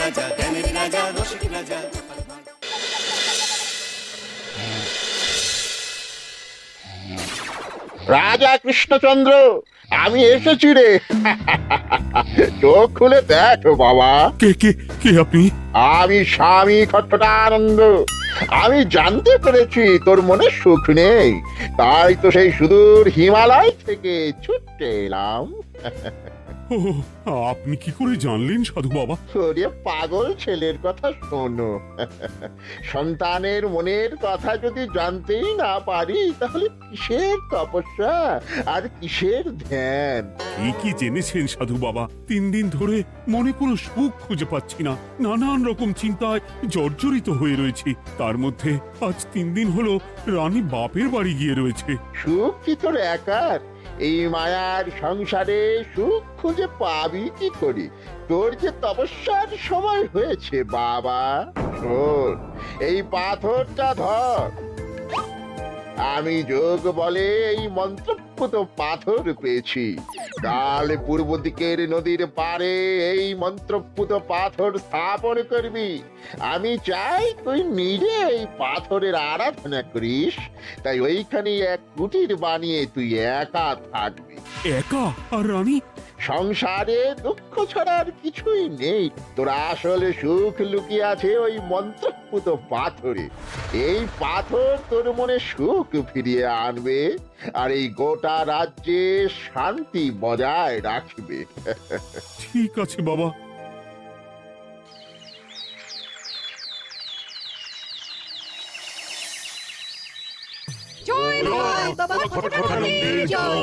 রাজা, জ্ঞানের রাজা, রসিক রাজা। রাজা কৃষ্ণচন্দ্র, আমি এসেছি রে। চোখ খুলে দেখো বাবা, কে কে কে আপনি? আমি স্বামী খট্টটানন্দ। আমি জানতে পেরেছি তোর মনে সুখ নেই, তাই তো সেই সুদূর হিমালয় থেকে ছুটে এলাম। ও, আপনি কি করে জানলেন সাধু বাবা? ওরে পাগল ছেলের কথা শোনো। সন্তানের মনের কথা যদি জানতেই না পারি, তাহলে কিসের তপস্যা আর কিসের ধ্যান? কি কি জেনেছেন সাধু বাবা? 3 দিন ধরে মনে কোনো সুখ খুঁজে পাচ্ছি না, নানান রকম চিন্তায় জর্জরিত হয়ে রয়েছি। তার মধ্যে আজ 3 দিন হলো রানী বাপের বাড়ি গিয়ে রয়েছে। সুখ কি তোর একার? এই মায়ার সংসারে সুখ খুঁজে পাবি কি করি? তোর যে তপস্যার সময় হয়েছে বাবা। শোন, এই পাথরটা ধর। আমি যোগ বলে এই মন্ত্রপুত পাথর পেয়েছি। কাল পূর্ব দিকের নদীর পারে এই মন্ত্রপুত পাথর স্থাপন করবি। আমি চাই তুই নিজে এই পাথরের আরাধনা করিস। তাই ওইখানে এক কুটির বানিয়ে তুই একা থাকবি। একা? আর রানী? সংসারে দুঃখ ছাড়া আর কিছুই নেই। তোর আসলে সুখ লুকিয়ে আছে ওই মন্ত্রপুত পাথরে। এই পাথর তোর মনে সুখ ফিরিয়ে আনবে আর এই গোটা রাজ্যে শান্তি বজায় রাখবে। ঠিক আছে বাবা। জয় জয় বাবা খটখটানন্দের জয়।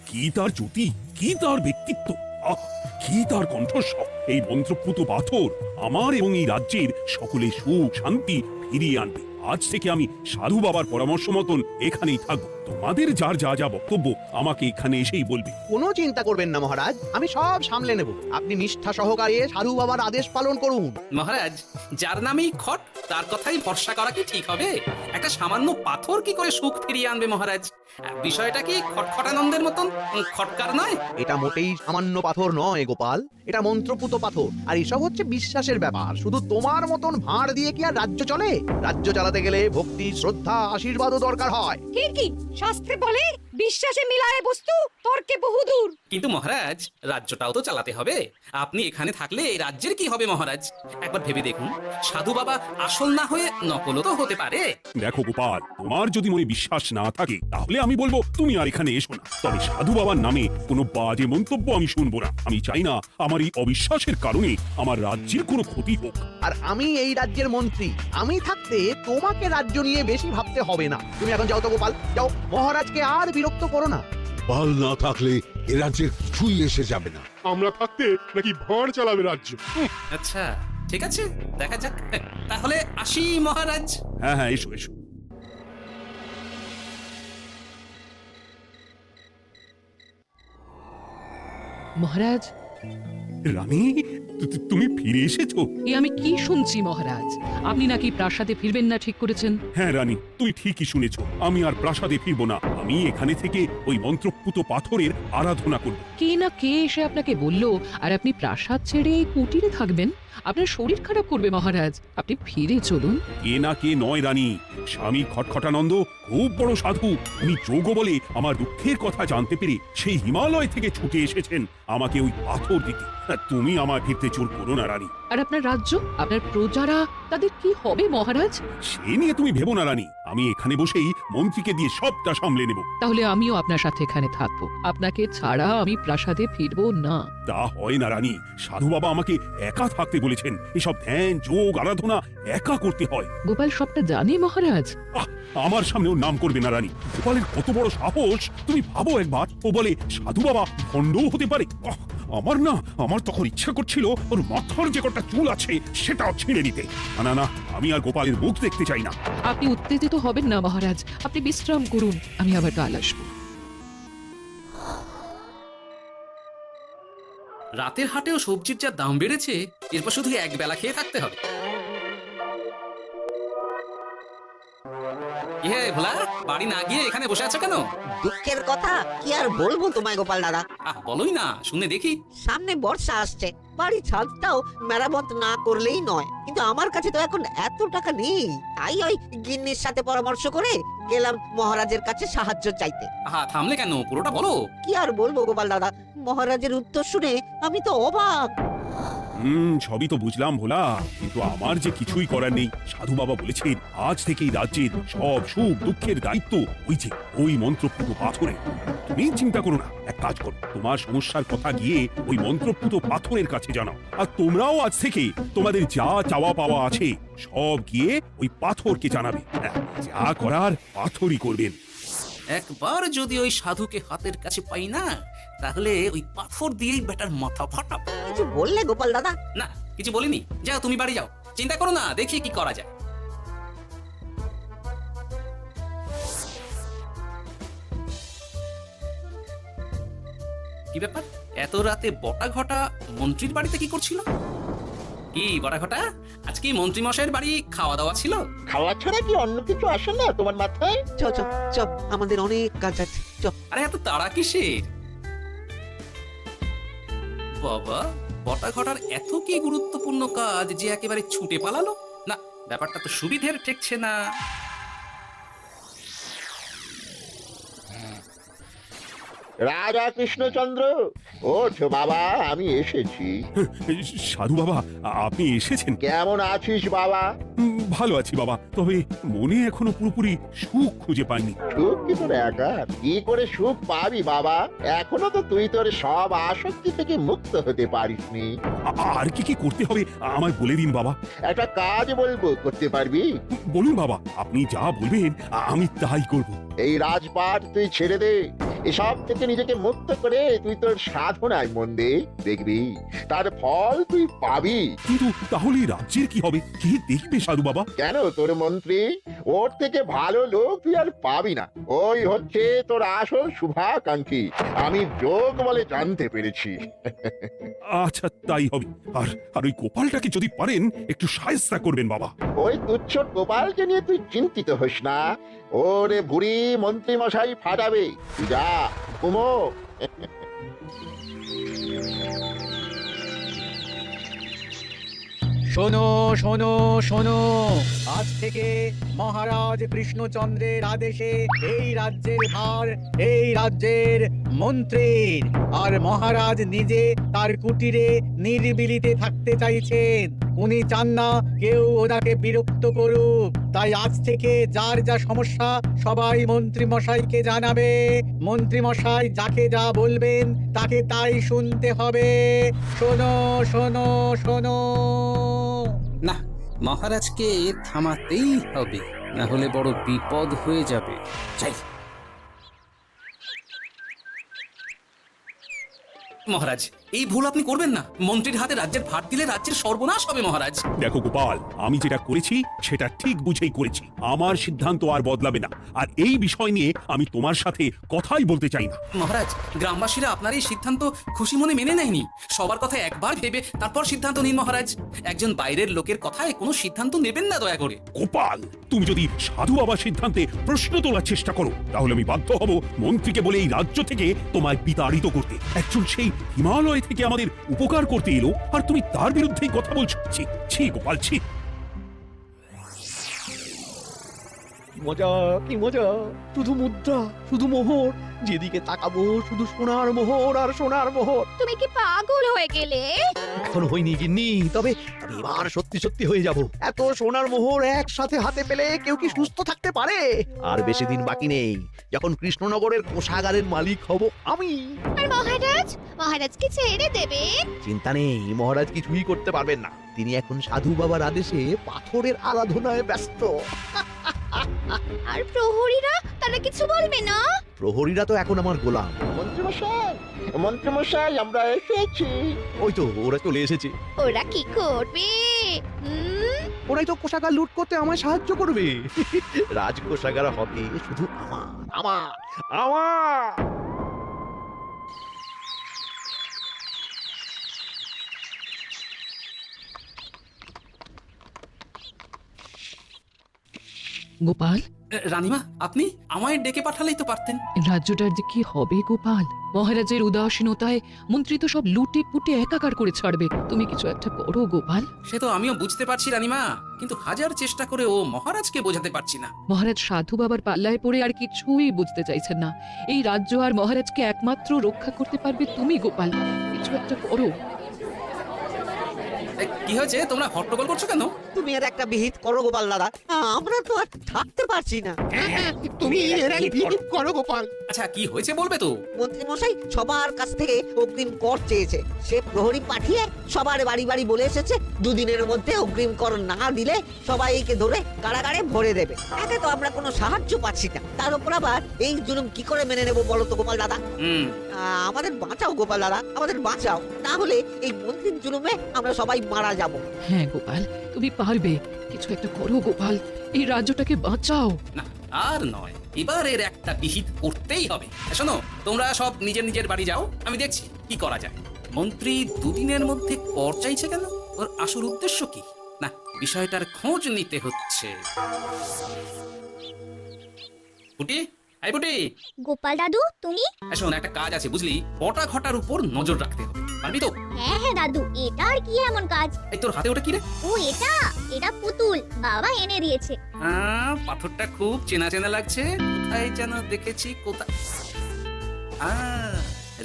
কি তার জ্যোতি, কি তার ব্যক্তিত্ব, আহ, কি তার কণ্ঠস্বর! এই মন্ত্রপুত পাথর আমার এবং এই রাজ্যের সকলে সুখ শান্তি ফিরিয়ে আনবে। আজ থেকে আমি সাধু বাবার পরামর্শ মতন এখানেই থাকবো। তোমাদের যার যা যা বক্তব্য আমাকে এখানে এসেই বলবে। কোনো চিন্তা করবেন না মহারাজ, আমি সব সামলে নেব। আপনি নিষ্ঠা সহকারে সাধু বাবার আদেশ পালন করুন। মহারাজ, যার নামেই খট তার কথাই ভরসা করা কি ঠিক হবে? একটা সামান্য পাথর কি করে সুখ ফিরিয়ে আনবে মহারাজ? বিষয়টা কি খটখটানন্দের মতন খটকার নয়? এটা মোটেই সামান্য পাথর নয় গোপাল, এটা মন্ত্রপুত পাথর। আর এসব হচ্ছে বিশ্বাসের ব্যাপার। শুধু তোমার মতন ভাঁড় দিয়ে কি আর রাজ্য চলে? রাজ্য চালাতে গেলে ভক্তি, শ্রদ্ধা, আশীর্বাদও দরকার হয়। ঠিকই, শাস্ত্রে বলে বিশ্বাসে মিলায় বস্তু, তর্কে বহুদূর। কিন্তু মহারাজ, রাজ্যটাও তো চালাতে হবে। আপনি এখানে থাকলে এই রাজ্যের কি হবে মহারাজ? একবার ভেবে দেখুন, সাধু বাবা আসল না হয়ে নকলও তো হতে পারে। দেখো গোপাল, তোমার যদি মনে বিশ্বাস না থাকে তাহলে আমি বলবো তুমি আর এখানে এসো না। তবে সাধু বাবার নামে কোনো বাজে মন্তব্য আমি শুনবো না। আমি চাই না আমার এই অবিশ্বাসের কারণে আমার রাজ্যের কোনো ক্ষতি হোক। আর আমি এই রাজ্যের মন্ত্রী, আমি থাকতে তোমাকে রাজ্য নিয়ে বেশি ভাবতে হবে না। তুমি এখন যাও তো গোপাল, যাও। মহারাজকে আর বিরক্ত করো না। পাল না থাকলে এ রাজ্যে কিছুই এসে যাবে না। আমরা থাকতে নাকি ভাঁড় চালাবে রাজ্য? আচ্ছা, ঠিক আছে, দেখা যাক। তাহলে আসি মহারাজ। হ্যাঁ হ্যাঁ, এসো এসো। মহারাজ, রানী, তুমি ফিরে এসেছো? এ আমি কি শুনছি মহারাজ? আপনি নাকি প্রাসাদে ফিরবেন না ঠিক করেছেন? হ্যাঁ রানী, তুমি ঠিকই শুনেছো। আমি আর প্রাসাদে ফিরবো না। আমি এখানে থেকে ওই মন্ত্রপুত পাথরের আরাধনা করব। কে না কে এসে আপনাকে বলল আর আপনি প্রাসাদ ছেড়ে এই কুটিরে থাকবেন? আপনার শরীর খারাপ করবে মহারাজ, আপনি ফিরে চলুন। কে না কে নয় রানী, স্বামী খটখটানন্দ খুব বড় সাধু। উনি যোগ বলে আমার দুঃখের কথা জানতে পেরে সেই হিমালয় থেকে ছুটে এসেছেন আমাকে ওই পাথর দিতে। তুমি আমার ফিরতে জোর করো না রানী। আর আপনার রাজ্য, আপনার প্রজারা, তাদের কি হবে মহারাজ? সে নিয়ে তুমি ভেবো না রানী, আমি এখানে বসেই মন্ত্রীকে দিয়ে সবটা সামলে নেব। তাহলে আমিও আপনার সাথে এখানে থাকবো, আপনাকে ছাড়া আমি প্রাসাদে ফিরবো না। তা হয় না রানী, সাধু বাবা আমাকে একা থাকতে বলেছেন। এসব ধ্যান যোগ আরাধনা একা করতে হয়। গোপাল সবটা জানে মহারাজ। আহ, আমার সামনেও নাম করবে না রানী। গোপালের কত বড় সাহস, তুমি ভাবো একবার। ও বলে সাধু বাবা ভণ্ডও হতে পারে। আমার তখন ইচ্ছা করছিল ওর মাথার যে কটা চুল আছে সেটাও ছিঁড়ে নিতে। না না, আমি আর গোপালের মুখ দেখতে চাই না। আপনি উত্তেজিত হবেন না মহারাজ, আপনি বিশ্রাম করুন, আমি আবার কাল আসবো। রাতের হাটেও সবজির যা দাম বেড়েছে, এরপর শুধু এক বেলা খেয়ে থাকতে হবে। ইহে ভোলা, বাড়ি না গিয়ে এখানে বসে আছো কেন? দুঃখের কথা কি আর বলবো তোমায় গোপাল দাদা। বলোই না, শুনে দেখি। সামনে বর্ষা আসছে, বাড়ি ছাদটাও মেরামত না করলেই নয়, কিন্তু আমার কাছে তো এখন এত টাকা নেই। তাই ওই গিন্নির সাথে পরামর্শ করে গেলাম মহারাজের কাছে সাহায্য চাইতে। থামলে কেন, পুরোটা বলো। কি আর বলবো গোপাল দাদা, মহারাজের উত্তর শুনে আমি তো অবাক। সবই তো বুঝলাম ভোলা, কিন্তু আমার যে কিছুই করার নেই। সাধু বাবা বলেছেন আজ থেকেই রাজ্যের সব সুখ দুঃখের দায়িত্ব ওই মন্ত্রপুত পাথরে। তুমি চিন্তা করো না, এক কাজ করো, তোমার সমস্যার কথা গিয়ে ওই মন্ত্রপুত পাথরের কাছে জানাও। আর তোমরাও আজ থেকে তোমাদের যা চাওয়া পাওয়া আছে সব গিয়ে ওই পাথরকে জানাবে। যা করার পাথরই করবেন। একবার যদি ওই সাধুকে হাতের কাছে পাই না, তাহলে ওই পাথর দিয়েই বেটার মাথা ফাটাবো। কিছু বললে গোপাল দাদা? না, কিছু বলিনি। যাও তুমি বাড়ি যাও, চিন্তা করো না, দেখি কি করা যায়। কি ব্যাপার, এত রাতে বটা ঘটা মন্ত্রীর বাড়িতে কি করছিল? কি বটা ঘটা, আজকে মন্ত্রী মশাইয়ের বাড়ি খাওয়া দাওয়া ছিল? খাওয়া ছাড়া কি অন্য কিছু আসে না তোমার মাথায়? চ চ চ, আমাদের অনেক কাজ আছে, চ। আরে এত তাড়া কিসের? বাবা, বটা ঘটার এত কি গুরুত্বপূর্ণ কাজ যে একেবারে ছুটে পালালো? না, ব্যাপারটা তো সুবিধের ঠেকছে না। রাজা কৃষ্ণচন্দ্র, ওঠো বাবা, আমি এসেছি। সাধু বাবা, আপনি এসেছেন? কেমন আছিস বাবা? ভালো আছি বাবা, তবে মনে এখনো পুরোপুরি সুখ খুঁজে পাইনি। সুখ কি তোর একা? কি করে সুখ পাবি বাবা? এখনো তো তুই তোর সব আসক্তি থেকে মুক্ত হতে পারিসনি। আর কি কি করতে হবে আমায় বলে দিন বাবা। একটা কাজ বলবো, করতে পারবি? বলুন বাবা, আপনি যা বলবেন আমি তাই করব। এই রাজপাট তুই ছেড়ে দে, এসব থেকে নিজেকে মুক্ত করে তুই তোর সাধনায় মন দে, দেখবি তার ফল তুই পাবি। কিন্তু তাহলে রাজ্যের কি হবে? কে দেখবে সাধু বাবা? কেন, তোর মন্ত্রী? ওর থেকে ভালো লোক তুই আর পাবি না। ওই হচ্ছে তোর আসল শুভাকাঙ্ক্ষী, আমি যোগ বলে জানতে পেরেছি। আচ্ছা, তাই হবে। আর আর ওই গোপালটাকে যদি পারেন একটু সাহায্য করবেন বাবা। ওই তুচ্ছ গোপালকে নিয়ে তুই চিন্তিত হোস না, ওরে বুড়ি মন্ত্রী মশাই ফাটাবে। তুই যা কুমো। শোনো শোনো শোনো, আজ থেকে মহারাজ কৃষ্ণচন্দ্রের আদেশে এই রাজ্যের ভার এই রাজ্যের মন্ত্রীর। আর মহারাজ নিজে তার কুটিরে নিরিবিলিতে থাকতে চাইছেন। উনি চান না কেউ ওনাকে বিরক্ত করুক। তাই আজ থেকে যার যা সমস্যা সবাই মন্ত্রী মশাইকে জানাবে। মন্ত্রী মশাই যাকে যা বলবেন তাকে তাই শুনতে হবে। শোনো শোনো শোনো। না, মহারাজকে থামাতেই হবে, না হলে বড় বিপদ হয়ে যাবে। যাই। মহারাজ, এই ভুল আপনি করবেন না। মন্ত্রীর হাতে রাজ্যের ভার দিলে রাজ্যের সর্বনাশ হবে মহারাজ। দেখো গোপাল, আমি যেটা করেছি সেটা ঠিক বুঝেই করেছি। আমার সিদ্ধান্ত আর বদলাবে না। আর এই বিষয় নিয়ে আমি তোমার সাথে কথাই বলতে চাই না। মহারাজ, গ্রামবাসীরা আপনার এই সিদ্ধান্ত খুশি মনে মেনে নেয়নি। সবার কথা একবার ভেবে তারপর সিদ্ধান্ত নিন মহারাজ। একজন বাইরের লোকের কথায় কোনো সিদ্ধান্ত নেবেন না দয়া করে। গোপাল, তুমি যদি সাধু বাবার সিদ্ধান্তে প্রশ্ন তোলার চেষ্টা করো তাহলে আমি বাধ্য হব মন্ত্রীকে বলে এই রাজ্য থেকে তোমায় বিতাড়িত করতে। একজন সেই হিমালয় থেকে আমাদের উপকার করতে এলো আর তুমি তার বিরুদ্ধেই কথা বলছো। ছি ছি গোপাল, ছি। মজা, কি মজা! শুধু মুদ্রা, শুধু মোহর, যেদিকে তাকাবো শুধু সোনার মোহর আর সোনার মোহর। তুমি কি পাগল হয়ে গেলে? এখন হয়নি গিন্নি, তবে এবার সত্যি সত্যি হয়ে যাব। এত সোনার মোহর একসাথে হাতে পেলে কেউ কি সুস্থ থাকতে পারে? আর বেশি দিন বাকি নেই যখন কৃষ্ণনগরের কোষাগারের মালিক হব আমি। আর মহারাজকে ছেড়ে দেবে? চিন্তা নেই, মহারাজ কিছুই করতে পারবেন না। তিনি এখন সাধু বাবার আদেশে পাথরের আরাধনায় ব্যস্ত। আর প্রহরীরা, তারা কিছু বলবে না? প্রহরীরা তো এখন আমার গোলাম। মন্ত্রীমশাই, আমরা এসেছি। ওই তো ওরা চলে এসেছে। ওরা কি করবে? ওরাই তো কোষাগার লুট করতে আমায় সাহায্য করবে। রাজকোষাগার হবে শুধু আমার আমার আমার। গোপাল, রানীমা, আপনি আমায় ডেকে পাঠালেই তো পারতেন। রাজ্যটার যে কি হবে গোপাল? মহারাজের উদাসীনতায় মন্ত্রী তো সব লুটে পুটে একাকার করে ছাড়বে। তুমি কিছু একটা করো গোপাল। সে তো আমিও বুঝতে পারছি রানীমা, কিন্তু হাজার চেষ্টা করে ও মহারাজকে বোঝাতে পারছি না। মহারাজ সাধু বাবার পাল্লায় পড়ে আর কিছুই বুঝতে চাইছেন না। এই রাজ্য আর মহারাজকে একমাত্র রক্ষা করতে পারবে তুমি গোপাল। কিছু একটা করো। কি হয়েছে, তোমরা হট্টগোল করছো কেন? তুমি আর একটা বিহিত করো গোপাল দাদা, আমরা তো আর থাকতে পারছি না। তুমি এর এক বিহিত করো গোপাল। আচ্ছা, কি হয়েছে বলবে তো? মন্ত্রী মশাই সবার কাছ থেকে অগ্রিম কর চেয়েছে। সে প্রহরী পাঠিয়ে সবার বাড়ি বাড়ি বলে এসেছে দুদিনের মধ্যে অগ্রিম কর না দিলে সবাইকে ধরে কারাগারে ভরে দেবে। এতে তো আমরা কোনো সাহায্য পাচ্ছি না, তার উপর আবার এই জুলুম কি করে মেনে নেবো বলো তো গোপাল দাদা? আমাদের বাঁচাও গোপাল দাদা, আমাদের বাঁচাও, না হলে এই মন্ত্রীর জুলুমে আমরা সবাই মারা যাব। হ্যাঁ গোপাল, তুমি পারবে। কিছু একটা করো গোপাল, এই রাজ্যটাকে বাঁচাও। না, আর নয়, এবার এর একটা বিহিত করতেই হবে। শোনো, তোমরা সব নিজের নিজের বাড়ি যাও, আমি দেখছি কি করা যায়। মন্ত্রী দুদিনের মধ্যে কর চাইছে কেন? ওর আসল উদ্দেশ্য কি? না, বিষয়টার খোঁজ নিতে হচ্ছে। পুটি, এই পুটি। গোপাল দাদু তুমি? শোন, একটা কাজ আছে বুঝলি, পটা ঘটার উপর নজর রাখতে হবে, পারবি তো? হ্যাঁ হ্যাঁ দাদু, এটা আর কি এমন কাজ? এই তোর হাতে ওটা কি রে? ও এটা পুতুল, বাবা এনে দিয়েছে। পাথরটা খুব চেনা চেনা লাগছে, কোথায় যেন দেখেছি। কোথায়?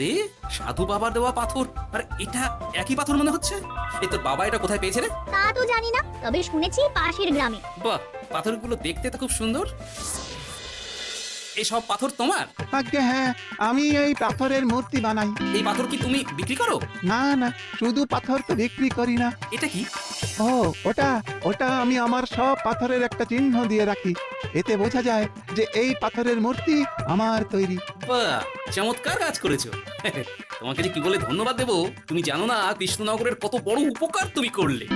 রে, সাধু বাবার দেওয়া পাথর। আর এটা একই পাথর মনে হচ্ছে। এই তোর বাবা এটা কোথায় পেয়েছে রে? তা তো জানি না, তবে শুনেছি পাশের গ্রামে। বাহ, পাথরগুলো দেখতে তো খুব সুন্দর। এই সব পাথর তোমার? আজ্ঞে হ্যাঁ, আমি এই পাথরের মূর্তি বানাই। এই পাথর কি তুমি বিক্রি করো? না না, শুধু পাথর তো বিক্রি করি না। এটা কি? ও ওটা ওটা আমি আমার সব পাথরের একটা চিহ্ন দিয়ে রাখি। এতে বোঝা যায় যে এই পাথরের মূর্তি আমার তৈরি। বাহ, চমৎকার কাজ করেছো। তোমাকে যে কি বলে ধন্যবাদ দেবো তুমি জানো না। কৃষ্ণনগরের কত বড় উপকার তুমি করলে।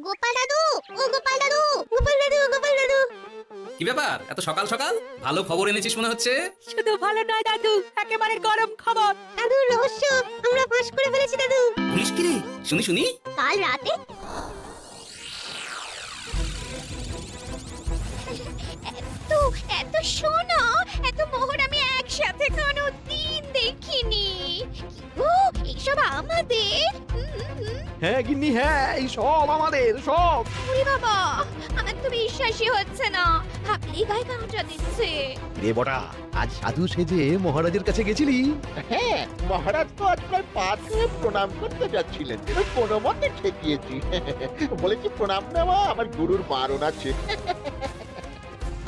গোপাল দাদু, ও গোপাল দাদু, গোপাল দাদু, গোপাল দাদু। কি ব্যাপার, এত সকাল সকাল ভালো খবর এনেছিস মনে হচ্ছে। শুধু ভালো নয় দাদু, একেবারে গরম খবর। দাদু রহস্য আমরা ফাঁস করে ফেলেছি দাদু। পুলিশ কি রে? শুনি শুনি। কাল রাতে এত সোনা, এত মোহর আমি একসাথে কোনোদিন দেখিনি। ও এইসব আমাদের? হ্যাঁ গিন্নি, হ্যাঁ, এই সব আমাদের, সব। ওরে বাবা, আমার তো বিশ্বাসই হচ্ছে না। ভাবলেই গায়ে কাঁটা দিচ্ছে। রে বটা, আজ সাধু সেজে মহারাজের কাছে গেছিলি? হ্যাঁ, মহারাজ তো আজ প্রায় পা ছুঁয়ে প্রণাম করতে যাচ্ছিলেন, কিন্তু কোনো মতে ঠেকিয়েছি। বলেছি প্রণাম নেওয়া আমার গুরুর বারণ আছে।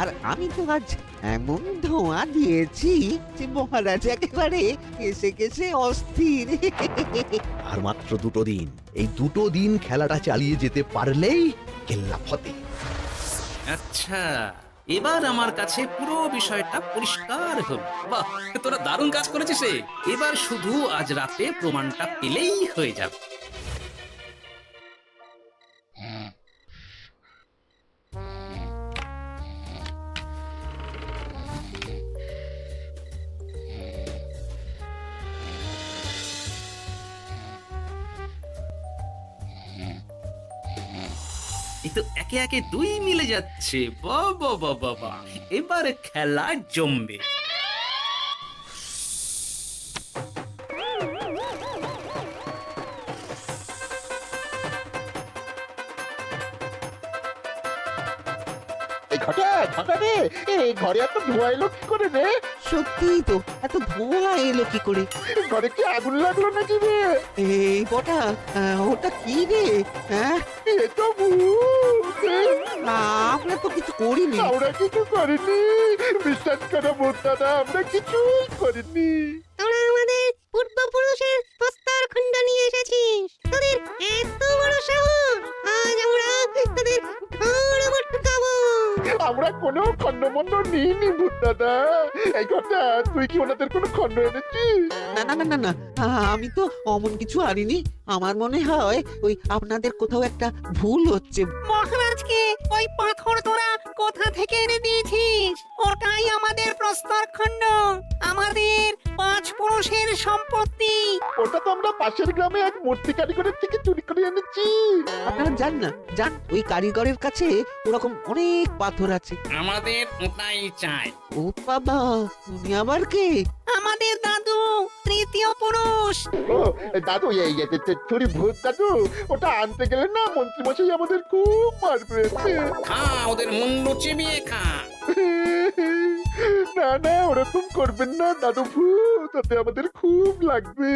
আর আমি তো আজ এমন ধোঁয়া দিয়েছি যে মহারাজ একেবারে কেসে কেসে অস্থির। আর মাত্র 2 দিন, এই 2 দিন খেলাটা চালিয়ে যেতে পারলেই কেল্লা ফতে। আচ্ছা, এবার আমার কাছে পুরো বিষয়টা পরিষ্কার হলো। বাহ, তোরা দারুণ কাজ করেছিস রে। এবার শুধু আজ রাতে প্রমাণটা পেলেই হয়ে যাবে। এই তো একে একে 2 মিলে যাচ্ছে। বাবা বাবা বাবা, এবার খেলা জমবে। এই ঘটা ঘটা রে, এই ঘরে এত ধোঁয়া এলো কি করে রে? সত্যি তো, এত ধোঁয়া এলো কি করে? ঘরে কি আগুন লাগলো নাকি রে? এই বটা, ওটা কি রে? হ্যাঁ, এ তো ভূত। আমরা তো কিছু করিনি। আমরা কিছু করিনি, বিশ্বাস করো ভূত দাদা, আমরা কিছুই করিনি। তোরা আমাদের পূর্বপুরুষের প্রস্তর খণ্ড নিয়ে এসেছিস। তোদের এত বড় সাহস, আজ আমরা তোদের ঘোড় বটকাবো। আমরা কোনো খণ্ডমণ্ড নিইনি ভূত দাদা। এই কথা, তুই কি ওনাদের কোনো খণ্ড এনেছিস? না না না না না, আমি তো অমন কিছু আনিনি। আমার মনে হয় ওই আপনাদের কোথাও একটা ভুল হচ্ছে। মহারাজকে ওই পাথর তোরা কোথা থেকে এনে দিয়েছিস? ওটাই আমাদের প্রস্তর খণ্ড, আমাদের 5 পুরুষের সম্পত্তি। ওটা তো আমরা পাশের গ্রামে এক মূর্তি কারিগরের থেকে চুরি করে করে এনেছি। আপনারা যান না, যান, ওই কারিগরের কাছে ওরকম অনেক পাথর আছে। আমাদের ওটাই চাই। ও বাবা, তুমি আবার কে? আমাদের দাদু তৃতীয় পুরুষ। ও দাদু, এই ছুরি ভূত দাদু, ওটা আনতে গেলে না মন্ত্রী মশাই আমাদের খুব মারবে। খা, ওদের মুন্ডু চিবিয়ে খা। না না, ওরকম করবেন না দাদু ভূত, তাতে আমাদের খুব লাগবে।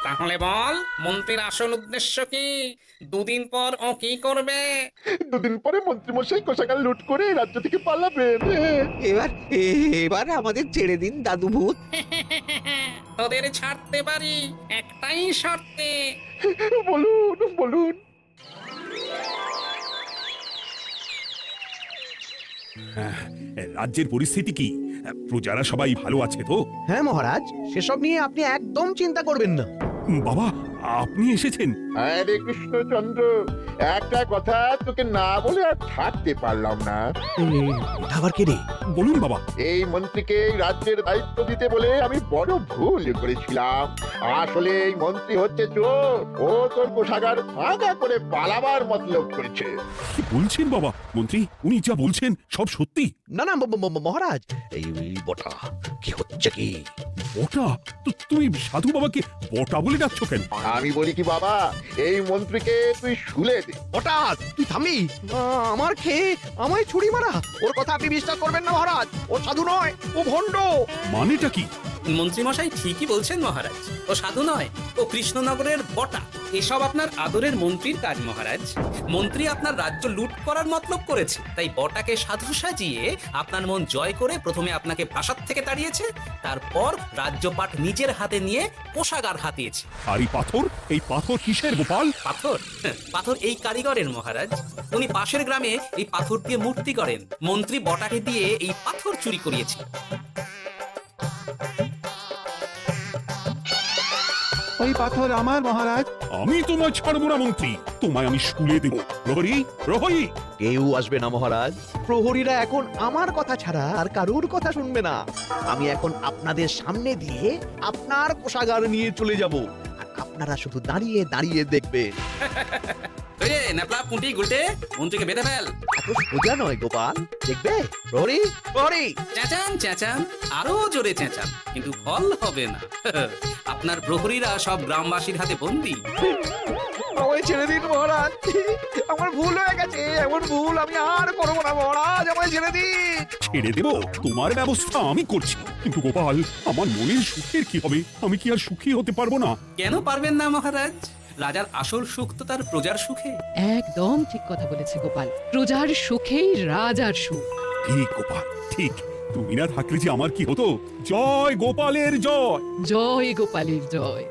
তাহলে বল, মন্ত্রীর আসল উদ্দেশ্য কি? দুদিন পর ও কি করবে? দুদিন পরে মন্ত্রী মশাই কোষাগার লুট করে রাজ্য থেকে পালাবেন। এবার আমাদের ছেড়ে দিন দাদু ভূত। তোদের ছাড়তে পারি একটাই শর্তে। বলুন বলুন। রাজ্যের পরিস্থিতি কি? প্রজারা সবাই ভালো আছে তো? হ্যাঁ মহারাজ, সেসব নিয়ে আপনি একদম চিন্তা করবেন না। বাবা, আপনি এসেছেন? আরে কৃষ্ণচন্দ্র, একটা কথা তোকে না বলে আর থাকতে পারলাম না। আবার কে রে? বলুন বাবা। এই মন্ত্রীকে এই রাজ্যের দায়িত্ব দিতে বলে আমি বড় ভুল করেছিলাম। আসলে এই মন্ত্রী হচ্ছে চোর, ও তোর কোষাগার ফাঁকা করে পালাবার মতলব করেছে। কি বলছেন বাবা? মন্ত্রী, উনি যা বলছেন সব সত্যি? না না মহারাজ, এই বটা কি হচ্ছে কি? বটা? তুমি সাধু বাবাকে বটা বলে ডাকছো কেন? আমি বলি কি বাবা, এই মন্ত্রীকে তুই শুলে দে। বটা, তুই থামবি? আমার খেয়ে আমায় ছুরি মারা, ওর কথা আপনি বিশ্বাস করবেন না মহারাজ। ও সাধু নয়, ও ভণ্ড। মানেটা কি? মন্ত্রীমশাই ঠিকই বলছেন মহারাজ, ও সাধু নয়, ও কৃষ্ণনগরের বটা। এসব আপনার আদরের মন্ত্রীর কাজ মহারাজ। মন্ত্রী আপনার রাজ্য লুট করার মতলব করেছে, তাই বটাকে সাধু সাজিয়ে আপনার মন জয় করে প্রথমে আপনাকে প্রাসাদ থেকে তাড়িয়েছে, তারপর রাজ্যপাট নিজের হাতে নিয়ে কোষাগার হাতিয়েছে। আর এই পাথর? এই পাথর কিসের গোপাল? পাথর? পাথর এই কারিগরের মহারাজ। উনি পাশের গ্রামে এই পাথর দিয়ে মূর্তি করেন। মন্ত্রী বটাকে দিয়ে এই পাথর চুরি করিয়েছে। ওই পাথর আমার মহারাজ। আমি তোমায় ছাড়বো না মন্ত্রী, তোমায় আমি শুলে দেব। প্রহরী, প্রহরী! কেউ আসবে না মহারাজ। প্রহরীরা এখন আমার কথা ছাড়া আর কারোর কথা শুনবে না। আমি এখন আপনাদের সামনে দিয়ে আপনার কোষাগার নিয়ে চলে যাব, আর আপনারা শুধু দাঁড়িয়ে দাঁড়িয়ে দেখবেন। ন্যাপলা পুঁটি গুলটে, মন্ত্রীকে বেঁধে ফেল। এত সোজা নয় গোপাল, দেখবে? প্রহরী, প্রহরী! চেঁচান চেঁচান, আরো জোরে চেঁচান, কিন্তু ফল হবে না। আপনার প্রহরীরা সব গ্রামবাসীর হাতে বন্দী। আমায় ছেড়ে দিন মহারাজ, আমার ভুল হয়ে গেছে। এমন ভুল আমি আর করবো না মহারাজ, আমায় ছেড়ে দিন। ছেড়ে দেব? তোমার ব্যবস্থা আমি করছি। কিন্তু গোপাল, আমার মনের সুখের কি হবে? আমি কি আর সুখী হতে পারবো না? কেন পারবেন না মহারাজ? রাজার আসল সুখ তো তার প্রজার সুখে। একদম ঠিক কথা বলেছে গোপাল, প্রজার সুখেই রাজার সুখ। ঠিক গোপাল, ঠিক। তুমি না থাকলে যে আমার কি হতো? জয় গোপালের জয়! জয় গোপালের জয়।